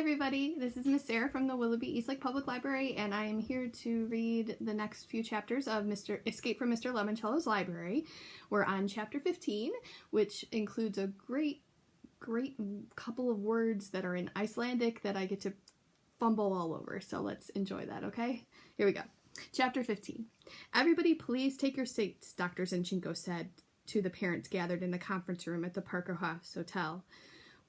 everybody, this is Miss Sarah from the Willoughby-Eastlake Public Library, and I am here to read the next few chapters of Escape from Mr. Lemoncello's Library. We're on chapter 15, which includes a great couple of words that are in Icelandic that I get to fumble all over, so let's enjoy that, okay? Here we go. Chapter 15. Everybody please take your seats, Dr. Zinchenko said to the parents gathered in the conference room at the Parker House Hotel.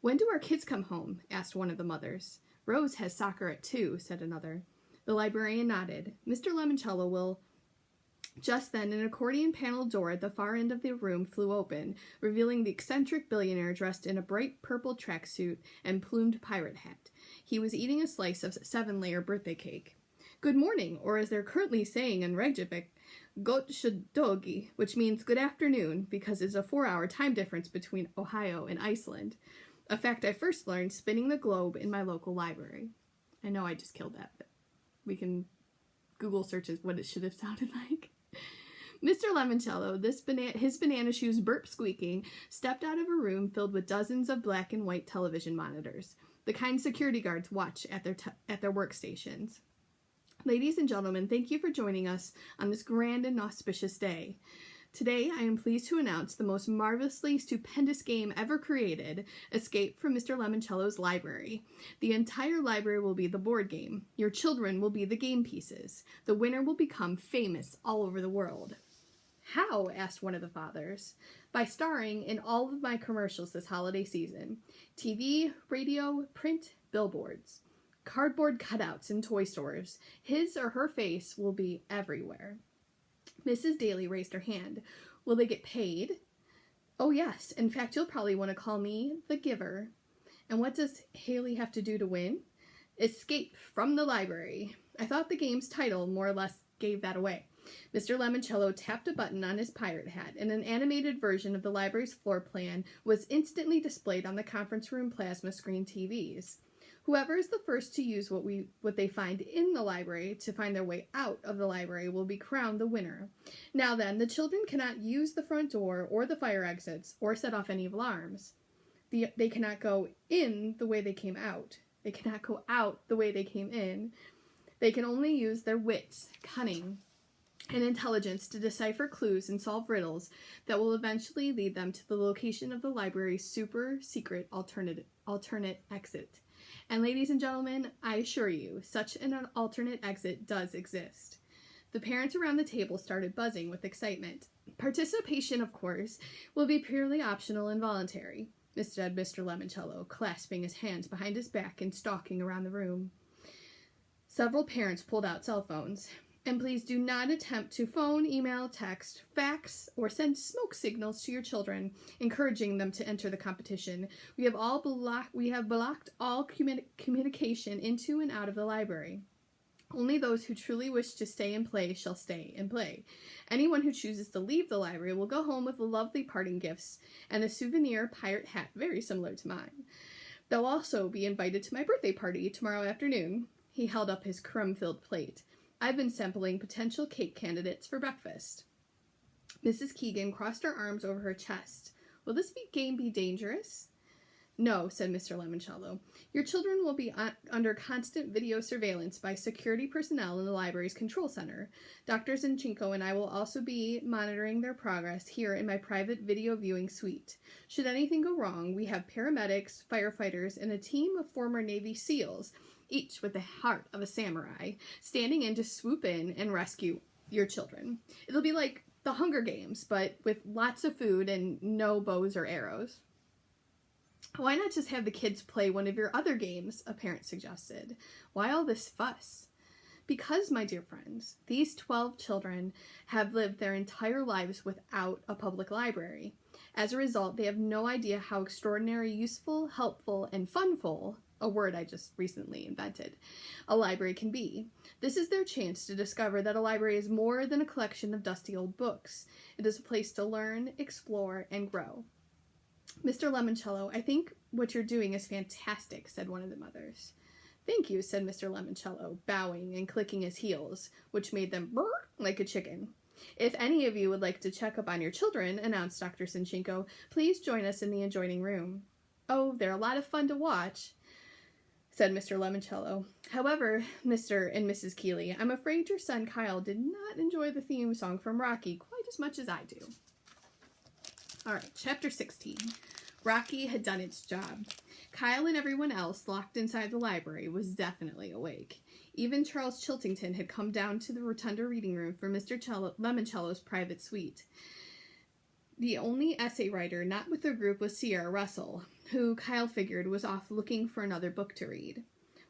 When do our kids come home? Asked one of the mothers. Rose has soccer at 2, said another. The librarian nodded. Mr. Lemoncello will... Just then, an accordion panel door at the far end of the room flew open, revealing the eccentric billionaire dressed in a bright purple tracksuit and plumed pirate hat. He was eating a slice of 7-layer birthday cake. Good morning, or as they're currently saying in Reykjavik, Gott dogi, which means good afternoon, because it's a 4-hour time difference between Ohio and Iceland. A fact I first learned spinning the globe in my local library. I know I just killed that, but we can Google search what it should have sounded like. Mr. Lemoncello, his banana shoes burp squeaking, stepped out of a room filled with dozens of black and white television monitors, the kind security guards watch at their workstations. Ladies and gentlemen, thank you for joining us on this grand and auspicious day. Today, I am pleased to announce the most marvelously stupendous game ever created, Escape from Mr. Lemoncello's Library. The entire library will be the board game. Your children will be the game pieces. The winner will become famous all over the world. How? Asked one of the fathers. By starring in all of my commercials this holiday season. TV, radio, print, billboards. Cardboard cutouts in toy stores. His or her face will be everywhere. Mrs. Daly raised her hand. Will they get paid? Oh, yes. In fact, you'll probably want to call me the giver. And what does Haley have to do to win? Escape from the library. I thought the game's title more or less gave that away. Mr. Lemoncello tapped a button on his pirate hat, and an animated version of the library's floor plan was instantly displayed on the conference room plasma screen TVs. Whoever is the first to use what they find in the library to find their way out of the library will be crowned the winner. Now then, the children cannot use the front door or the fire exits or set off any alarms. They cannot go in the way they came out. They cannot go out the way they came in. They can only use their wits, cunning, and intelligence to decipher clues and solve riddles that will eventually lead them to the location of the library's super secret alternate exit. And ladies and gentlemen, I assure you, such an alternate exit does exist. The parents around the table started buzzing with excitement. Participation, of course, will be purely optional and voluntary, said Mr. Lemoncello, clasping his hands behind his back and stalking around the room. Several parents pulled out cell phones. And please do not attempt to phone, email, text, fax, or send smoke signals to your children, encouraging them to enter the competition. We have blocked all communication into and out of the library. Only those who truly wish to stay and play shall stay and play. Anyone who chooses to leave the library will go home with lovely parting gifts and a souvenir pirate hat very similar to mine. They'll also be invited to my birthday party tomorrow afternoon. He held up his crumb-filled plate. I've been sampling potential cake candidates for breakfast. Mrs. Keegan crossed her arms over her chest. Will this game be dangerous? No, said Mr. Lemoncello. Your children will be under constant video surveillance by security personnel in the library's control center. Dr. Zinchenko and I will also be monitoring their progress here in my private video viewing suite. Should anything go wrong, we have paramedics, firefighters, and a team of former Navy SEALs, each with the heart of a samurai, standing in to swoop in and rescue your children. It'll be like the Hunger Games, but with lots of food and no bows or arrows. Why not just have the kids play one of your other games, a parent suggested. Why all this fuss? Because, my dear friends, these 12 children have lived their entire lives without a public library. As a result, they have no idea how extraordinary, useful, helpful, and funful, a word I just recently invented, a library can be. This is their chance to discover that a library is more than a collection of dusty old books. It is a place to learn, explore, and grow. Mr. Lemoncello, I think what you're doing is fantastic, said one of the mothers. Thank you, said Mr. Lemoncello, bowing and clicking his heels, which made them brr like a chicken. If any of you would like to check up on your children, announced Dr. Zinchenko, please join us in the adjoining room. Oh, they're a lot of fun to watch, said Mr. Lemoncello. However, Mr. and Mrs. Keeley, I'm afraid your son Kyle did not enjoy the theme song from Rocky quite as much as I do. All right, chapter 16. Rocky had done its job. Kyle and everyone else locked inside the library was definitely awake. Even Charles Chiltington had come down to the rotunda reading room for Mr. Lemoncello's private suite. The only essay writer not with the group was Sierra Russell, who Kyle figured was off looking for another book to read.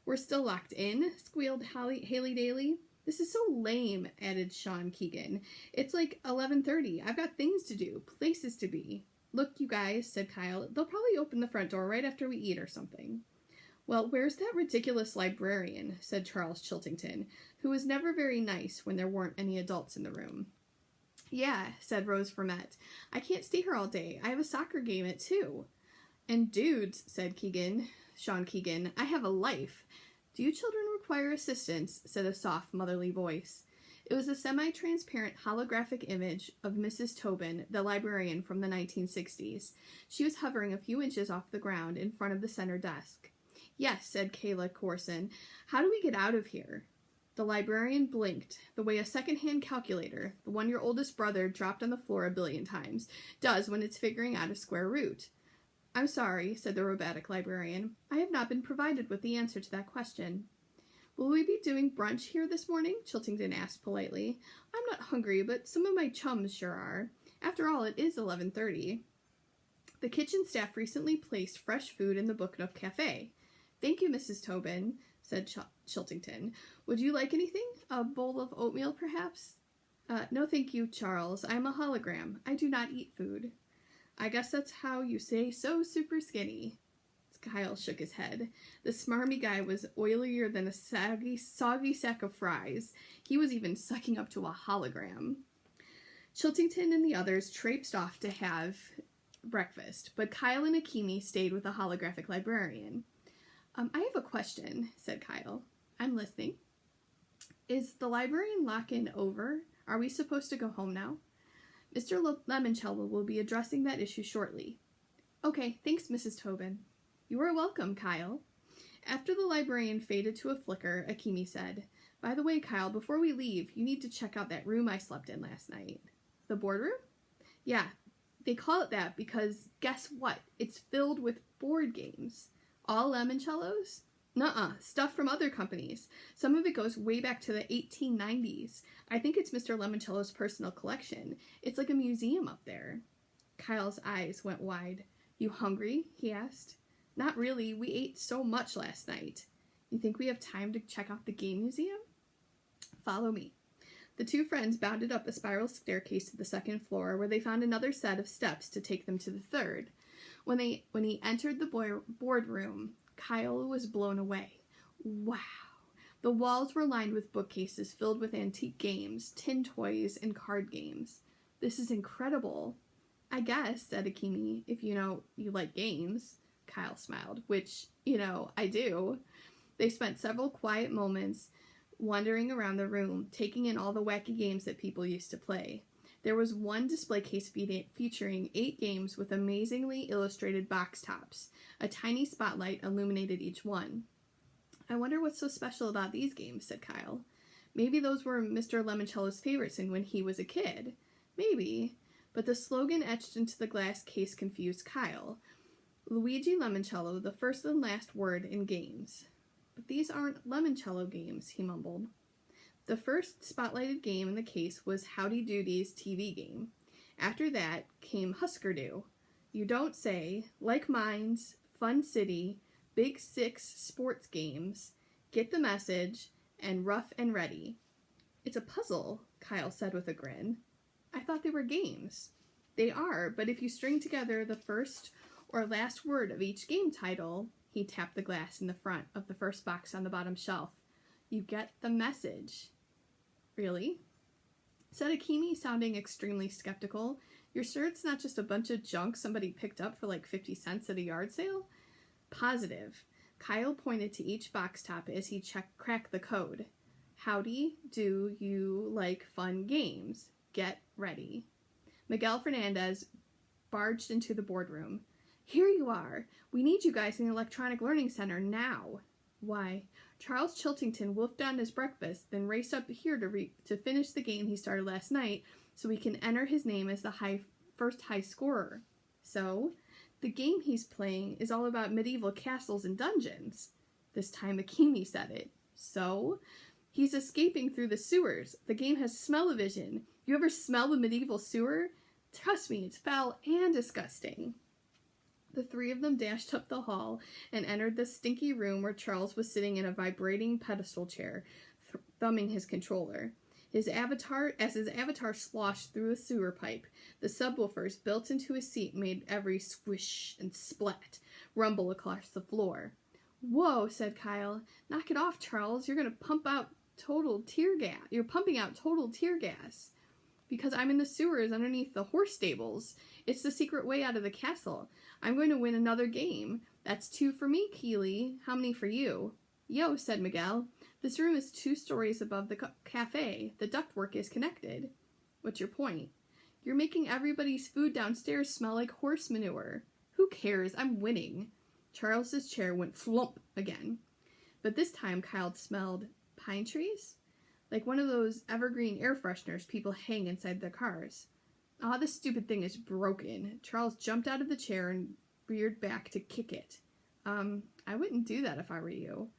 We're still locked in, squealed Haley Daly. This is so lame, added Sean Keegan. It's like 11:30. I've got things to do, places to be. Look, you guys, said Kyle. They'll probably open the front door right after we eat or something. Well, where's that ridiculous librarian, said Charles Chiltington, who was never very nice when there weren't any adults in the room. Yeah, said Rose Vermette. I can't stay here all day. I have a soccer game at 2. And dudes, said Sean Keegan, I have a life. Do you children require assistance? Said a soft, motherly voice. It was a semi-transparent holographic image of Mrs. Tobin, the librarian from the 1960s. She was hovering a few inches off the ground in front of the center desk. Yes, said Kayla Corson. How do we get out of here? The librarian blinked, the way a second-hand calculator, the one your oldest brother dropped on the floor a billion times, does when it's figuring out a square root. I'm sorry, said the robotic librarian. I have not been provided with the answer to that question. Will we be doing brunch here this morning? Chiltington asked politely. I'm not hungry, but some of my chums sure are. After all, it is 11:30. The kitchen staff recently placed fresh food in the Book Nook Cafe. Thank you, Mrs. Tobin, said Chiltington. Would you like anything? A bowl of oatmeal, perhaps? No, thank you, Charles. I'm a hologram. I do not eat food. I guess that's how you say so super skinny. Kyle shook his head. The smarmy guy was oilier than a soggy sack of fries. He was even sucking up to a hologram. Chiltington and the others traipsed off to have breakfast, but Kyle and Akimi stayed with the holographic librarian. I have a question, said Kyle. I'm listening. Is the librarian lock-in over? Are we supposed to go home now? Mr. Lemoncello will be addressing that issue shortly. Okay, thanks, Mrs. Tobin. You are welcome, Kyle. After the librarian faded to a flicker, Akimi said, By the way, Kyle, before we leave, you need to check out that room I slept in last night. The boardroom? Yeah, they call it that because, guess what? It's filled with board games. All Lemoncellos? Nuh-uh, stuff from other companies. Some of it goes way back to the 1890s. I think it's Mr. Lemoncello's personal collection. It's like a museum up there. Kyle's eyes went wide. You hungry? He asked. Not really. We ate so much last night. You think we have time to check out the game museum? Follow me. The two friends bounded up a spiral staircase to the second floor, where they found another set of steps to take them to the third. When he entered the boardroom, Kyle was blown away. Wow! The walls were lined with bookcases filled with antique games, tin toys, and card games. This is incredible. I guess, said Akimi, if you like games. Kyle smiled, which, I do. They spent several quiet moments wandering around the room, taking in all the wacky games that people used to play. There was one display case featuring 8 games with amazingly illustrated box tops. A tiny spotlight illuminated each one. I wonder what's so special about these games, said Kyle. Maybe those were Mr. Lemoncello's favorites when he was a kid. Maybe. But the slogan etched into the glass case confused Kyle. Luigi Lemoncello, the first and last word in games. But these aren't Lemoncello games, he mumbled. The first spotlighted game in the case was Howdy Doody's TV game. After that came Husker Du, You Don't Say, Like Minds, Fun City, Big Six sports games, Get the Message, and Rough and Ready. It's a puzzle, Kyle said with a grin. I thought they were games. They are, but if you string together the first or last word of each game title, he tapped the glass in the front of the first box on the bottom shelf, you get the message. Really? Said Akimi, sounding extremely skeptical. You're sure it's not just a bunch of junk somebody picked up for like 50 cents at a yard sale? Positive. Kyle pointed to each box top as he cracked the code. Howdy do you like fun games? Get ready. Miguel Fernandez barged into the boardroom. Here you are. We need you guys in the Electronic Learning Center now. Why, Charles Chiltington wolfed down his breakfast, then raced up here to finish the game he started last night so he can enter his name as the first high scorer. So, the game he's playing is all about medieval castles and dungeons. This time Akimi said it. So, he's escaping through the sewers. The game has smell-o-vision. You ever smell a medieval sewer? Trust me, it's foul and disgusting. The three of them dashed up the hall and entered the stinky room where Charles was sitting in a vibrating pedestal chair, thumbing his controller. As his avatar sloshed through a sewer pipe, the subwoofers built into his seat made every squish and splat rumble across the floor. "Whoa," said Kyle. "Knock it off, Charles. You're going to pump out total tear gas. You're pumping out total tear gas." "Because I'm in the sewers underneath the horse stables. It's the secret way out of the castle. I'm going to win another game. That's 2 for me, Keeley. How many for you?" "Yo," said Miguel. "This room is 2 stories above the cafe. The ductwork is connected." "What's your point?" "You're making everybody's food downstairs smell like horse manure." "Who cares? I'm winning." Charles's chair went flump again. But this time Kyle smelled pine trees? Like one of those evergreen air fresheners people hang inside their cars. "Ah, this stupid thing is broken." Charles jumped out of the chair and reared back to kick it. I wouldn't do that if I were you."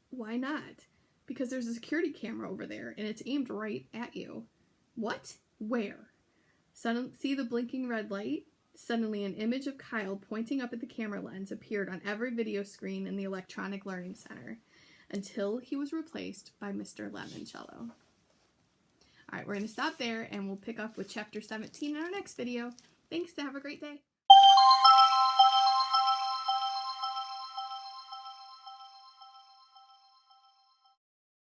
"Why not?" "Because there's a security camera over there, and it's aimed right at you." "What? Where?" See the blinking red light? Suddenly an image of Kyle pointing up at the camera lens appeared on every video screen in the Electronic Learning Center, until he was replaced by Mr. Lemoncello. Alright, we're going to stop there, and we'll pick up with Chapter 17 in our next video. Thanks, have a great day.